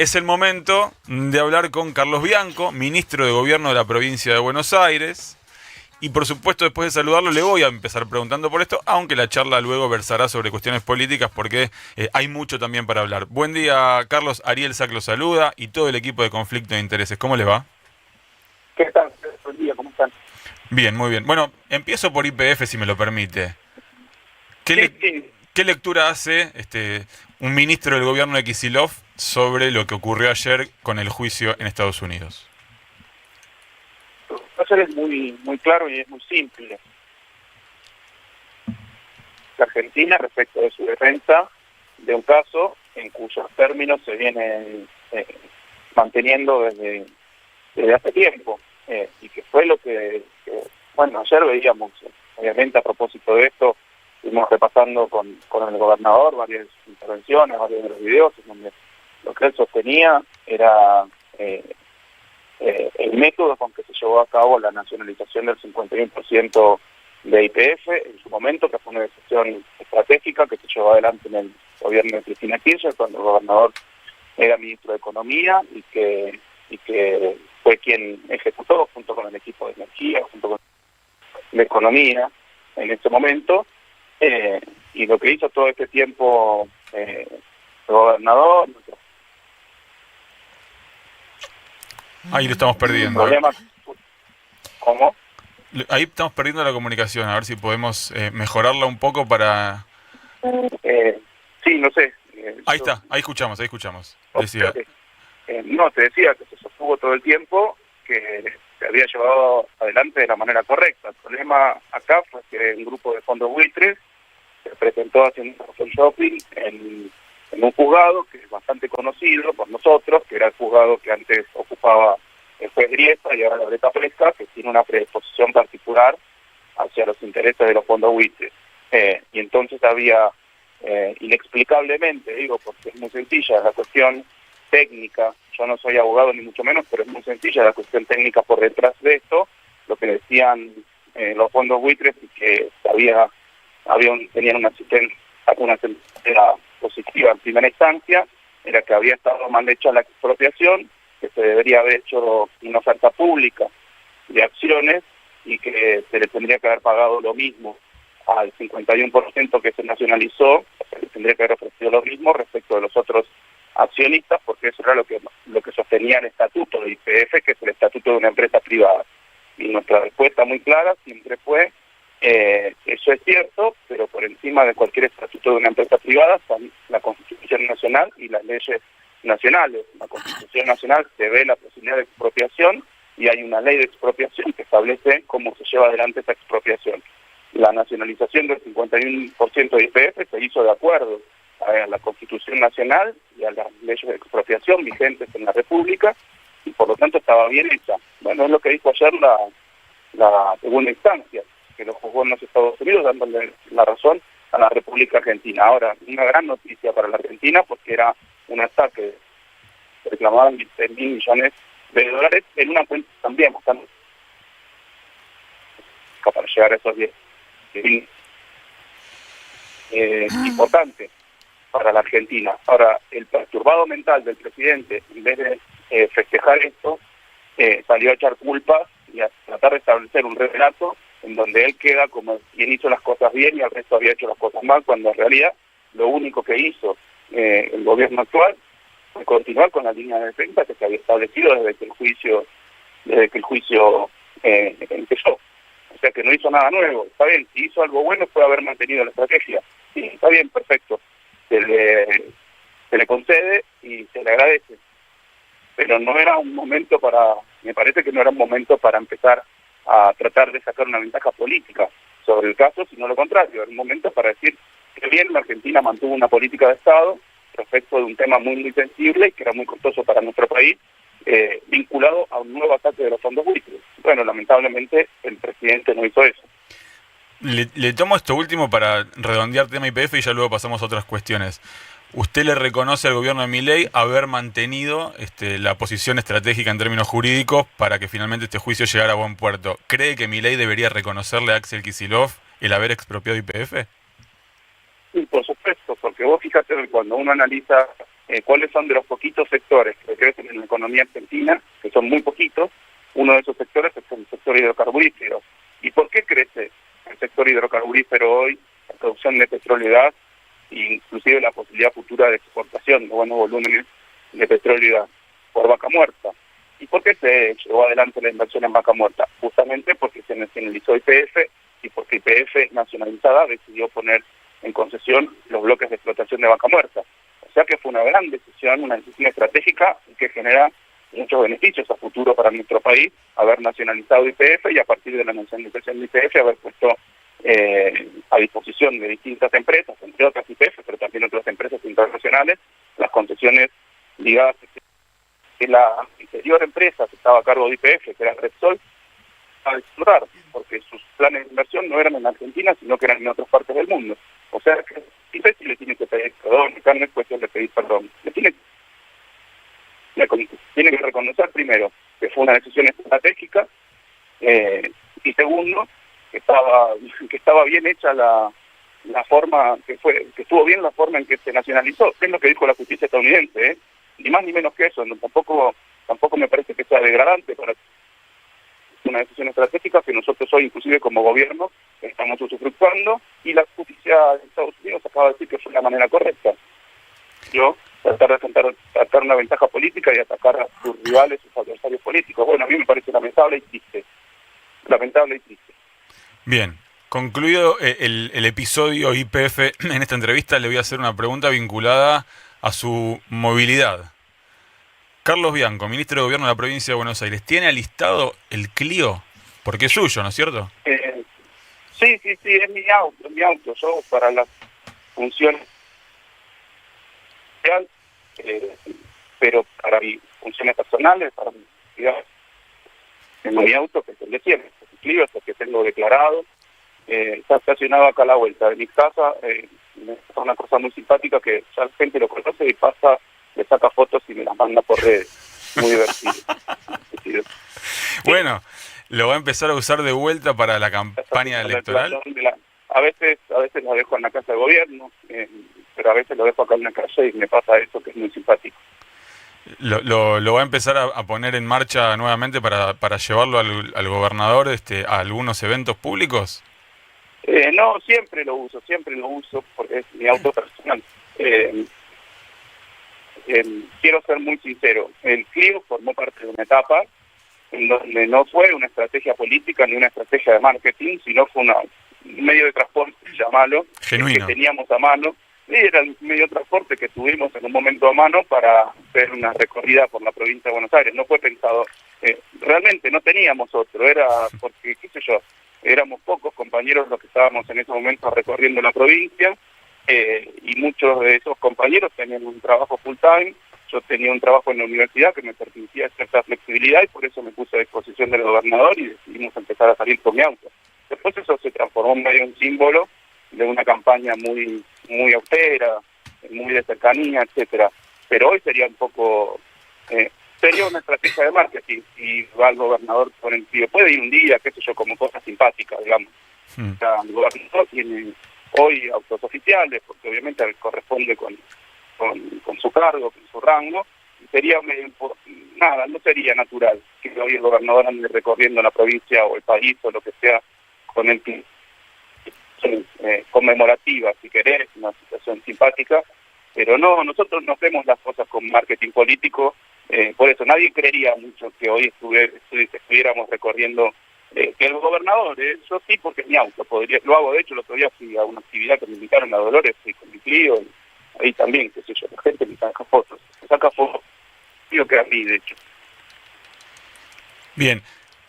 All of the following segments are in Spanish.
es el momento de hablar con Carlos Bianco, ministro de Gobierno de la provincia de Buenos Aires. Y por supuesto, después de saludarlo, le voy a empezar preguntando por esto, aunque la charla luego versará sobre cuestiones políticas, porque hay mucho también para hablar. Buen día, Carlos. Ariel Sac lo saluda y todo el equipo de Conflicto de Intereses. ¿Cómo le va? ¿Qué tal? Buen día, ¿cómo están? Bien, muy bien. Bueno, empiezo por YPF, si me lo permite. ¿Qué, Sí, le- sí, qué lectura hace un ministro del gobierno de Kicillof sobre lo que ocurrió ayer con el juicio en Estados Unidos? ayer es muy claro y es muy simple. La Argentina, respecto de su defensa de un caso en cuyos términos se viene manteniendo desde hace tiempo, y que fue lo bueno, ayer veíamos, obviamente a propósito de esto, fuimos repasando con el gobernador varias intervenciones, varios de los videos, en donde lo que él sostenía era el método con que se llevó a cabo la nacionalización del 51% de YPF en su momento, que fue una decisión estratégica que se llevó adelante en el gobierno de Cristina Kirchner, cuando el gobernador era ministro de Economía, y que fue quien ejecutó, junto con el equipo de energía, junto con la economía en ese momento, y lo que hizo todo este tiempo el gobernador, Ahí lo estamos perdiendo. A ver. problemas como... Ahí estamos perdiendo la comunicación. A ver si podemos mejorarla un poco para... Sí, no sé. Ahí está, ahí escuchamos. Decía. Okay. No, te decía que se sostuvo todo el tiempo que se había llevado adelante de la manera correcta. El problema acá fue que un grupo de fondos buitres se presentó haciendo un shopping en un juzgado que es bastante conocido por nosotros, que era el juzgado que antes ocupaba el juez Griesa y ahora la Breta Fresca, que tiene una predisposición particular hacia los intereses de los fondos buitres. Y entonces había, inexplicablemente, digo, porque es muy sencilla la cuestión técnica, yo no soy abogado ni mucho menos, pero es muy sencilla la cuestión técnica por detrás de esto, lo que decían los fondos buitres, y que tenían una sentencia positiva en primera instancia, era que había estado mal hecha la expropiación, que se debería haber hecho una oferta pública de acciones y que se le tendría que haber pagado lo mismo al 51% que se nacionalizó, se le tendría que haber ofrecido lo mismo respecto de los otros accionistas, porque eso era lo que sostenía el estatuto de YPF, que es el estatuto de una empresa privada. Y nuestra respuesta muy clara siempre fue, eso es cierto, pero por encima de cualquier estatuto de una empresa privada están la Constitución Nacional y las leyes nacionales. La Constitución Nacional se ve la posibilidad de expropiación y hay una ley de expropiación que establece cómo se lleva adelante esa expropiación. La nacionalización del 51% de YPF se hizo de acuerdo a la Constitución Nacional y a las leyes de expropiación vigentes en la República, y por lo tanto estaba bien hecha. Bueno, es lo que dijo ayer la segunda instancia, que lo juzgó en los Estados Unidos, dándole la razón a la República Argentina. Ahora, una gran noticia para la Argentina, porque era un ataque, reclamaban 16.000 millones de dólares en una cuenta también bastante para llegar a esos 10.000. Importante para la Argentina. Ahora, el perturbado mental del presidente, en vez de festejar esto, salió a echar culpas y a tratar de establecer un relato en donde él queda como quien hizo las cosas bien y el resto había hecho las cosas mal, cuando en realidad lo único que hizo el gobierno actual fue continuar con la línea de defensa que se había establecido desde que el juicio empezó. O sea que no hizo nada nuevo. Está bien, si hizo algo bueno fue haber mantenido la estrategia. Sí, está bien, perfecto. Se le concede y se le agradece. Pero no era un momento me parece que no era un momento para empezar a tratar de sacar una ventaja política sobre el caso, sino lo contrario, era un momento para decir que bien la Argentina mantuvo una política de Estado respecto de un tema muy sensible y que era muy costoso para nuestro país, vinculado a un nuevo ataque de los fondos buitres. Bueno, lamentablemente el presidente no hizo eso. Le tomo esto último para redondear tema YPF y ya luego pasamos a otras cuestiones. ¿Usted le reconoce al gobierno de Milei haber mantenido la posición estratégica en términos jurídicos para que finalmente este juicio llegara a buen puerto? ¿Cree que Milei debería reconocerle a Axel Kicillof el haber expropiado YPF? Y por supuesto, porque vos fíjate que cuando uno analiza cuáles son de los poquitos sectores que crecen en la economía argentina, que son muy poquitos. Uno de esos sectores es el sector hidrocarburífero. ¿Y por qué crece el sector hidrocarburífero hoy? La producción de petróleo y gas, e inclusive la posibilidad futura de exportación de buenos volúmenes de petróleo y gas, por Vaca Muerta. ¿Y por qué se llevó adelante la inversión en Vaca Muerta? Justamente porque se nacionalizó YPF y porque YPF nacionalizada decidió poner en concesión los bloques de explotación de Vaca Muerta. O sea que fue una gran decisión, una decisión estratégica que genera muchos beneficios a futuro para nuestro país, haber nacionalizado YPF y a partir de la nacionalización de YPF haber puesto a disposición de distintas empresas, entre otras YPF, pero también otras empresas internacionales, las concesiones ligadas que la anterior empresa que estaba a cargo de YPF, que era Repsol, a explotar, porque sus planes de inversión no eran en Argentina, sino que eran en otras partes del mundo. O sea que YPF le tiene que pedir perdón, acá no es cuestión de pedir perdón, tiene que reconocer primero que fue una decisión estratégica y segundo que estaba bien hecha la forma que estuvo bien la forma en que se nacionalizó, que es lo que dijo la justicia estadounidense, ni más ni menos que eso. No, tampoco me parece que sea degradante para una decisión estratégica que nosotros hoy inclusive como gobierno estamos usufructuando, y la justicia de Estados Unidos acaba de decir que fue la manera correcta. Yo tratar de sacar una ventaja política y atacar a sus rivales, sus adversarios políticos. Bueno, a mí me parece lamentable y triste. Lamentable y triste. Bien, concluido el episodio YPF, en esta entrevista le voy a hacer una pregunta vinculada a su movilidad. Carlos Bianco, ministro de Gobierno de la provincia de Buenos Aires, ¿tiene alistado el Clio? Porque es suyo, ¿no es cierto? Sí, es mi auto. Yo para las funciones pero para mis funciones personales, para mis actividades, tengo mi auto, que es el de siempre, el Clio, es el que tengo declarado, está estacionado acá a la vuelta de mi casa. Es una cosa muy simpática que ya la gente lo conoce y pasa, le saca fotos y me las manda por redes. Muy divertido. Bueno, lo va a empezar a usar de vuelta para la campaña electoral. A veces lo dejo en la casa de gobierno, pero a veces lo dejo acá en la calle y me pasa eso, que es muy simpático. ¿Lo va a empezar a poner en marcha nuevamente para llevarlo al gobernador a algunos eventos públicos? No, siempre lo uso porque es mi auto personal. Quiero ser muy sincero, el Clio formó parte de una etapa en donde no fue una estrategia política ni una estrategia de marketing, sino fue un medio de transporte, llamalo, genuino, que teníamos a mano, y era el medio de transporte que tuvimos en un momento a mano para hacer una recorrida por la provincia de Buenos Aires. No fue pensado, realmente no teníamos otro, era porque, qué sé yo, éramos pocos compañeros los que estábamos en ese momento recorriendo la provincia, y muchos de esos compañeros tenían un trabajo full time. Yo tenía un trabajo en la universidad que me permitía cierta flexibilidad y por eso me puse a disposición del gobernador y decidimos empezar a salir con mi auto. Después eso se transformó en medio un símbolo de una campaña muy austera, muy de cercanía, etcétera. Pero hoy sería un poco, sería una estrategia de marketing y va el gobernador con el Clio. Puede ir un día, qué sé yo, como cosa simpática, digamos. O sea, el gobernador tiene hoy autos oficiales, porque obviamente corresponde con su cargo, con su rango, y sería no sería natural que hoy el gobernador ande recorriendo la provincia o el país o lo que sea con el Clio. Conmemorativa, si querés, una situación simpática, pero no, nosotros no hacemos las cosas con marketing político, por eso nadie creería mucho que hoy estuviéramos recorriendo, que el gobernador, yo sí, porque es mi auto, lo hago. De hecho, el otro día fui a una actividad que me invitaron a Dolores, fui con mi Clio, y ahí también, qué sé yo, la gente me saca fotos, digo que a mí, de hecho. Bien.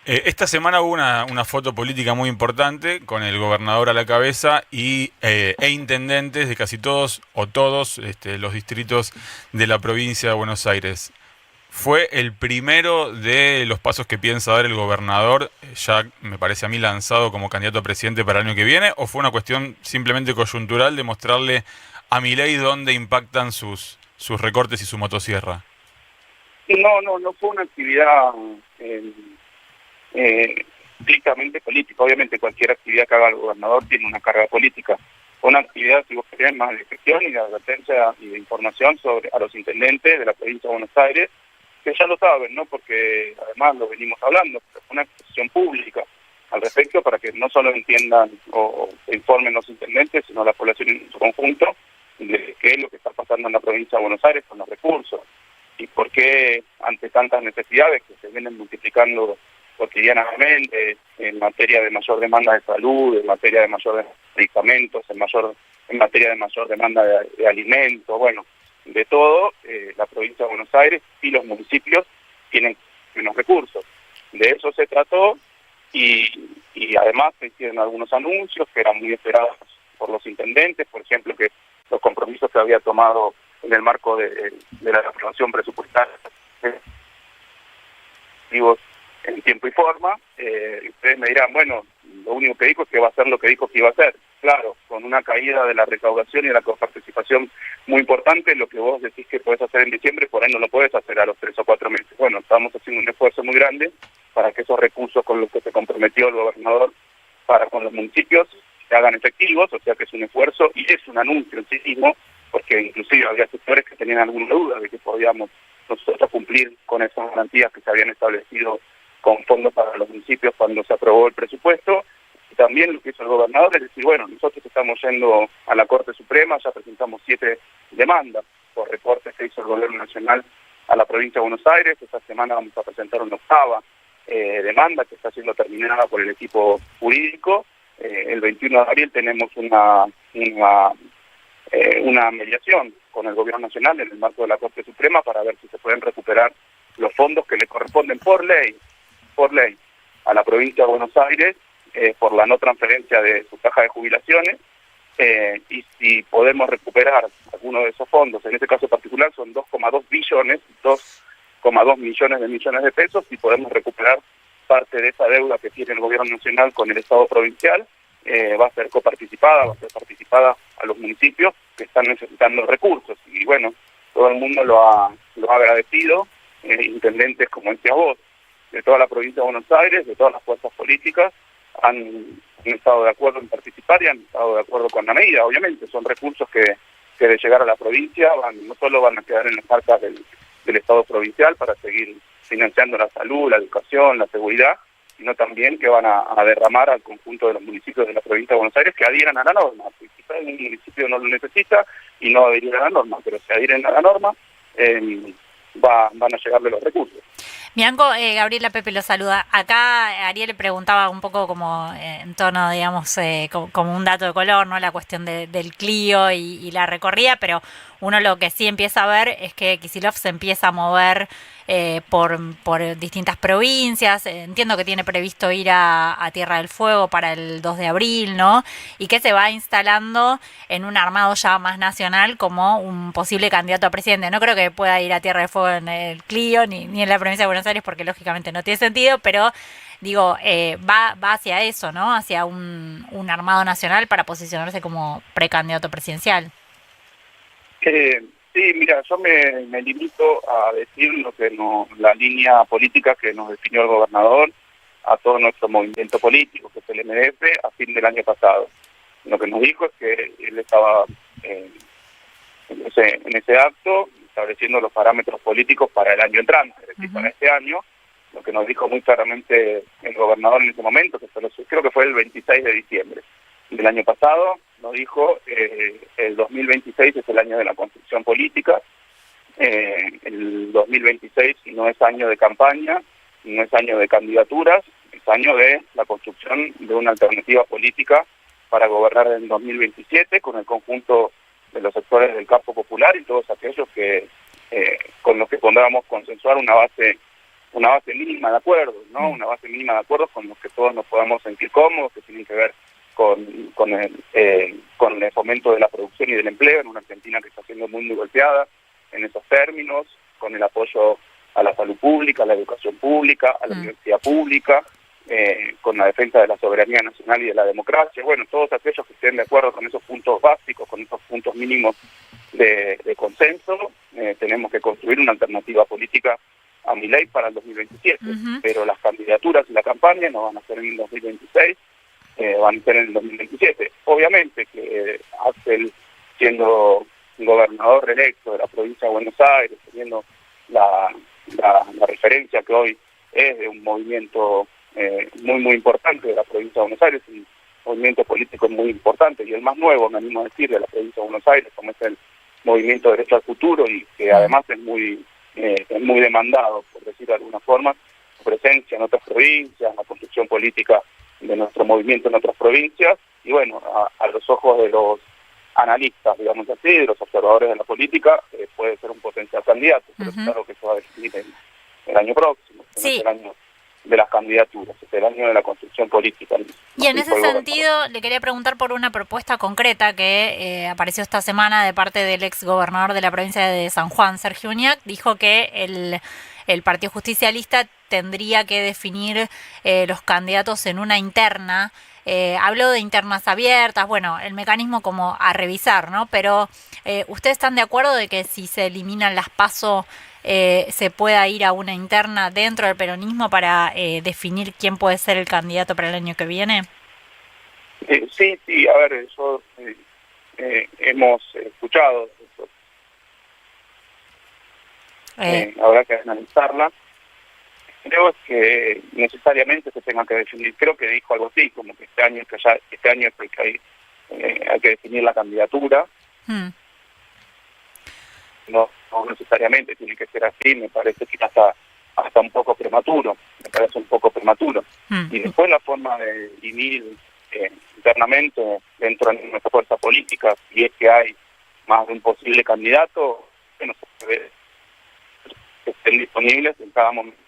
Esta semana hubo una foto política muy importante con el gobernador a la cabeza e intendentes de casi todos o todos los distritos de la provincia de Buenos Aires. ¿Fue el primero de los pasos que piensa dar el gobernador, ya me parece a mí lanzado como candidato a presidente para el año que viene, o fue una cuestión simplemente coyuntural de mostrarle a Milei dónde impactan sus recortes y su motosierra? No fue una actividad estrictamente política. Obviamente cualquier actividad que haga el gobernador tiene una carga política, una actividad, si vos querés, más de gestión y de advertencia y de información sobre a los intendentes de la provincia de Buenos Aires, que ya lo saben, ¿no? Porque además lo venimos hablando, una exposición pública al respecto para que no solo entiendan o informen los intendentes, sino la población en su conjunto de qué es lo que está pasando en la provincia de Buenos Aires con los recursos y por qué ante tantas necesidades que se vienen multiplicando cotidianamente en materia de mayor demanda de salud, en materia de mayor medicamentos, en materia de mayor demanda de alimentos, bueno, de todo, la provincia de Buenos Aires y los municipios tienen menos recursos. De eso se trató y además se hicieron algunos anuncios que eran muy esperados por los intendentes, por ejemplo, que los compromisos que había tomado en el marco de la aprobación presupuestaria en tiempo y forma, y ustedes me dirán, bueno, lo único que dijo es que va a hacer lo que dijo que iba a hacer. Claro, con una caída de la recaudación y de la coparticipación muy importante, lo que vos decís que podés hacer en diciembre, por ahí no lo podés hacer a los 3 o 4 meses. Bueno, estamos haciendo un esfuerzo muy grande para que esos recursos con los que se comprometió el gobernador para con los municipios se hagan efectivos, o sea que es un esfuerzo y es un anuncio en sí mismo, porque inclusive había sectores que tenían alguna duda de que podíamos nosotros cumplir con esas garantías que se habían establecido con fondos para los municipios cuando se aprobó el presupuesto. Y también lo que hizo el gobernador es decir, bueno, nosotros estamos yendo a la Corte Suprema, ya presentamos 7 demandas por reportes que hizo el gobierno nacional a la provincia de Buenos Aires. Esta semana vamos a presentar una 8ª demanda que está siendo terminada por el equipo jurídico. El 21 de abril tenemos una mediación con el gobierno nacional en el marco de la Corte Suprema para ver si se pueden recuperar los fondos que le corresponden por ley a la provincia de Buenos Aires por la no transferencia de su caja de jubilaciones, y si podemos recuperar alguno de esos fondos, en este caso particular son 2,2 billones, 2,2 millones de pesos, si podemos recuperar parte de esa deuda que tiene el gobierno nacional con el Estado provincial, va a ser coparticipada, va a ser participada a los municipios que están necesitando recursos. Y bueno, todo el mundo lo ha agradecido, intendentes como decías vos, de toda la provincia de Buenos Aires, de todas las fuerzas políticas, han estado de acuerdo en participar y han estado de acuerdo con la medida. Obviamente son recursos que de llegar a la provincia no solo van a quedar en las arcas del Estado provincial para seguir financiando la salud, la educación, la seguridad, sino también que van a derramar al conjunto de los municipios de la provincia de Buenos Aires que adhieran a la norma. Si quizás un municipio no lo necesita y no adherir a la norma, pero si adhieren a la norma, van a llegarle los recursos. Bianco, Gabriela Pepe lo saluda. Acá Ariel le preguntaba un poco como en tono, digamos, como un dato de color, ¿no? La cuestión del Clio y la recorrida, pero uno lo que sí empieza a ver es que Kicillof se empieza a mover por distintas provincias. Entiendo que tiene previsto ir a Tierra del Fuego para el 2 de abril, ¿no? Y que se va instalando en un armado ya más nacional como un posible candidato a presidente. No creo que pueda ir a Tierra del Fuego en el Clio ni en la provincia de Buenos Aires porque lógicamente no tiene sentido, pero digo, va hacia eso, ¿no? Hacia un armado nacional para posicionarse como precandidato presidencial. Sí, mira, yo me limito a decir lo que la línea política que nos definió el gobernador a todo nuestro movimiento político, que es el MDF, a fin del año pasado. Lo que nos dijo es que él estaba en ese acto estableciendo los parámetros políticos para el año entrante, es decir, para este año. Lo que nos dijo muy claramente el gobernador en ese momento, que creo que fue el 26 de diciembre del año pasado, nos dijo el 2026 es el año de la construcción política, el 2026 no es año de campaña, no es año de candidaturas, es año de la construcción de una alternativa política para gobernar en 2027 con el conjunto de los sectores del campo popular y todos aquellos que con los que podamos consensuar una base mínima de acuerdos, ¿no? Una base mínima de acuerdos con los que todos nos podamos sentir cómodos, que tienen que ver con el fomento de la producción y del empleo en una Argentina que está siendo muy golpeada en esos términos, con el apoyo a la salud pública, a la educación pública, a la universidad pública, con la defensa de la soberanía nacional y de la democracia. Bueno, todos aquellos que estén de acuerdo con esos puntos básicos, con esos puntos mínimos de consenso, tenemos que construir una alternativa política a mi ley para el 2027. Pero las candidaturas y la campaña no van a ser en el 2026, van a ser en el 2027. Obviamente que siendo gobernador reelecto de la provincia de Buenos Aires, teniendo la referencia que hoy es de un movimiento muy importante de la provincia de Buenos Aires, un movimiento político muy importante y el más nuevo, me animo a decir, de la provincia de Buenos Aires, como es el movimiento Derecho al Futuro, y que además es muy demandado, por decir de alguna forma, su presencia en otras provincias, la construcción política de nuestro movimiento en otras provincias, y bueno, a los ojos de los analistas, digamos así, de los observadores de la política, puede ser un potencial candidato, pero es claro que se va a definir el año próximo, Sí. es el año de las candidaturas, es el año de la construcción política. Y en ese sentido, le quería preguntar por una propuesta concreta que apareció esta semana de parte del ex gobernador de la provincia de San Juan, Sergio Uñac. Dijo que el Partido Justicialista tendría que definir los candidatos en una interna. Habló de internas abiertas, bueno, el mecanismo como a revisar, ¿no? Pero ¿ustedes están de acuerdo de que si se eliminan las PASO se pueda ir a una interna dentro del peronismo para definir quién puede ser el candidato para el año que viene? Sí, a ver, eso hemos escuchado, eso. Habrá que analizarla. Creo que necesariamente se tenga que definir, creo que dijo algo así, como que este año es el que hay que definir la candidatura. No necesariamente tiene que ser así, me parece que hasta un poco prematuro, Y después la forma de dividir internamente dentro de nuestra fuerza política, si es que hay más de un posible candidato, bueno, se ve que estén disponibles en cada momento.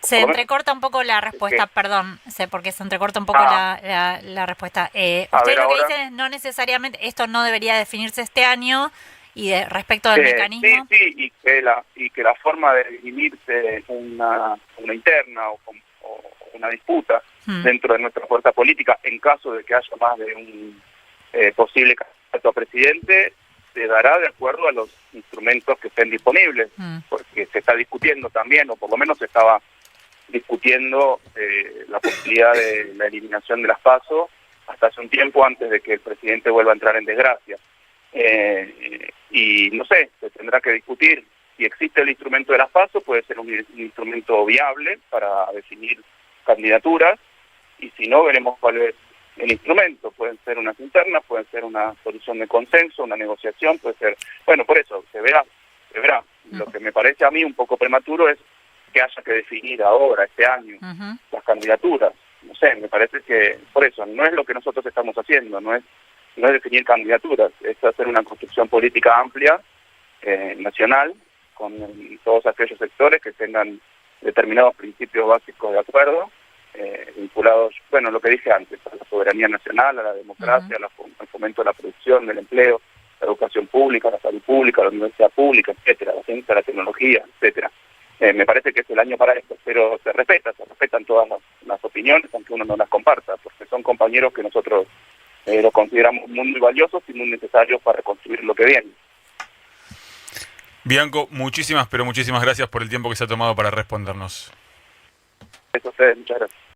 Se entrecorta un poco la respuesta, perdón, porque se entrecorta un poco la respuesta. Usted lo que dice es no necesariamente, esto no debería definirse este año, y respecto del mecanismo. Sí, y que la forma de dirimirse una interna o una disputa dentro de nuestra fuerza política, en caso de que haya más de un posible candidato a presidente, se dará de acuerdo a los instrumentos que estén disponibles, porque se está discutiendo también, o por lo menos se estaba discutiendo la posibilidad de la eliminación de las PASO hasta hace un tiempo antes de que el presidente vuelva a entrar en desgracia. Y no sé, se tendrá que discutir si existe el instrumento de las PASO, puede ser un instrumento viable para definir candidaturas, y si no, veremos cuál es el instrumento. Pueden ser unas internas, pueden ser una solución de consenso, una negociación, puede ser, bueno, por eso se verá. Lo que me parece a mí un poco prematuro es que haya que definir ahora, este año, las candidaturas. No sé, me parece que por eso no es lo que nosotros estamos haciendo, no es definir candidaturas, es hacer una construcción política amplia, nacional, con todos aquellos sectores que tengan determinados principios básicos de acuerdo, vinculados, bueno, lo que dije antes, a la soberanía nacional, a la democracia, al fomento de la producción, del empleo, la educación pública, la salud pública, la universidad pública, etcétera, la ciencia, la tecnología, etcétera. Me parece que es el año para esto, pero se respetan todas las opiniones, aunque uno no las comparta, porque son compañeros que nosotros lo consideramos muy valiosos y muy necesarios para reconstruir lo que viene. Bianco, muchísimas gracias por el tiempo que se ha tomado para respondernos. Eso ustedes, muchas gracias.